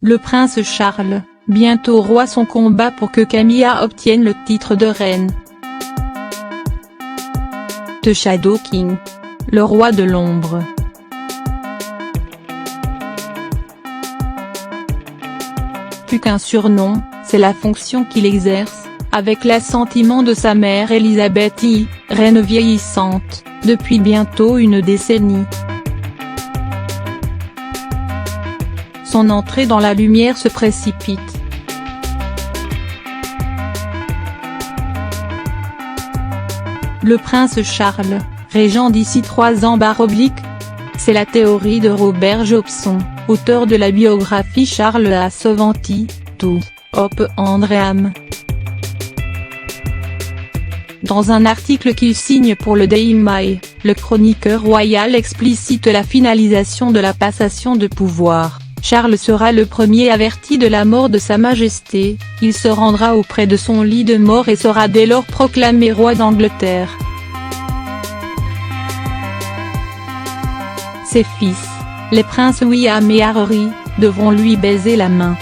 Le prince Charles, bientôt roi, son combat pour que Camilla obtienne le titre de reine. The Shadow King. Le roi de l'ombre. Plus qu'un surnom, c'est la fonction qu'il exerce, avec l'assentiment de sa mère Elisabeth I, reine vieillissante, depuis bientôt une décennie. Son entrée dans la lumière se précipite. Le prince Charles, régent d'ici 3 ans /. C'est la théorie de Robert Jobson, auteur de la biographie Charles à Sovanti, tout, Hop Andréam. Dans un article qu'il signe pour le Daily Mail, le chroniqueur royal explicite la finalisation de la passation de pouvoir. Charles sera le premier averti de la mort de Sa Majesté, il se rendra auprès de son lit de mort et sera dès lors proclamé roi d'Angleterre. Ses fils, les princes William et Harry, devront lui baiser la main.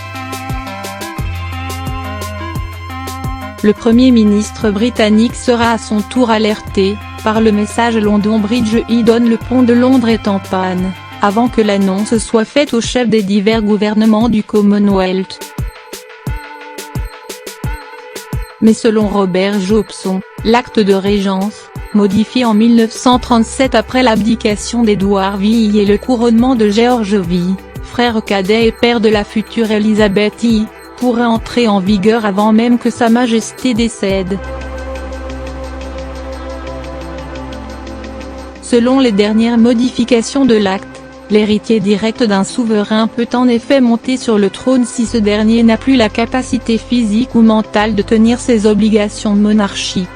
Le Premier ministre britannique sera à son tour alerté, par le message London Bridge Eaton, le pont de Londres est en panne, avant que l'annonce soit faite aux chefs des divers gouvernements du Commonwealth. Mais selon Robert Jobson, l'acte de régence, modifié en 1937 après l'abdication d'Édouard VI et le couronnement de George V, frère cadet et père de la future Elisabeth I, pourrait entrer en vigueur avant même que Sa Majesté décède. Selon les dernières modifications de l'acte, l'héritier direct d'un souverain peut en effet monter sur le trône si ce dernier n'a plus la capacité physique ou mentale de tenir ses obligations monarchiques.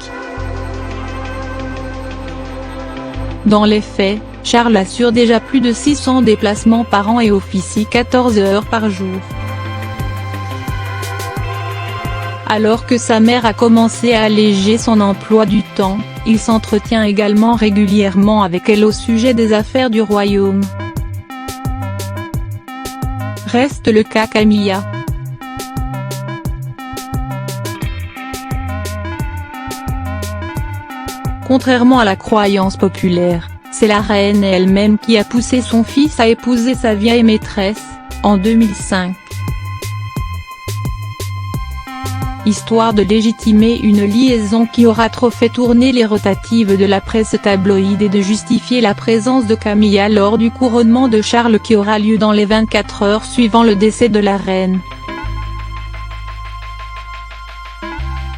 Dans les faits, Charles assure déjà plus de 600 déplacements par an et officie 14 heures par jour. Alors que sa mère a commencé à alléger son emploi du temps, il s'entretient également régulièrement avec elle au sujet des affaires du royaume. Reste le cas Camilla. Contrairement à la croyance populaire, c'est la reine elle-même qui a poussé son fils à épouser sa vieille maîtresse, en 2005. Histoire de légitimer une liaison qui aura trop fait tourner les rotatives de la presse tabloïde et de justifier la présence de Camilla lors du couronnement de Charles qui aura lieu dans les 24 heures suivant le décès de la reine.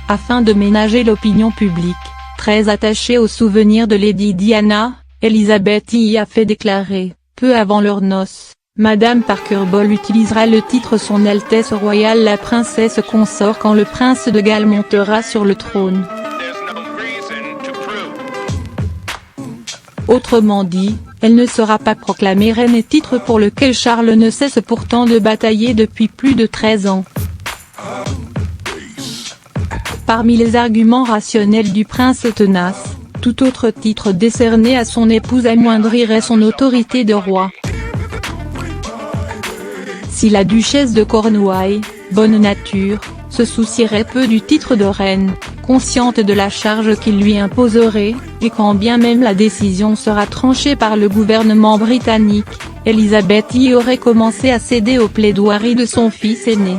Afin de ménager l'opinion publique, très attachée au souvenir de Lady Diana, Elisabeth I a fait déclarer, peu avant leurs noces, Madame Parker Bowles utilisera le titre Son Altesse Royale la Princesse Consort quand le prince de Galles montera sur le trône. Autrement dit, elle ne sera pas proclamée reine, et titre pour lequel Charles ne cesse pourtant de batailler depuis plus de 13 ans. Parmi les arguments rationnels du prince tenace, tout autre titre décerné à son épouse amoindrirait son autorité de roi. Si la duchesse de Cornouailles, bonne nature, se soucierait peu du titre de reine, consciente de la charge qu'il lui imposerait, et quand bien même la décision sera tranchée par le gouvernement britannique, Elisabeth I aurait commencé à céder aux plaidoiries de son fils aîné.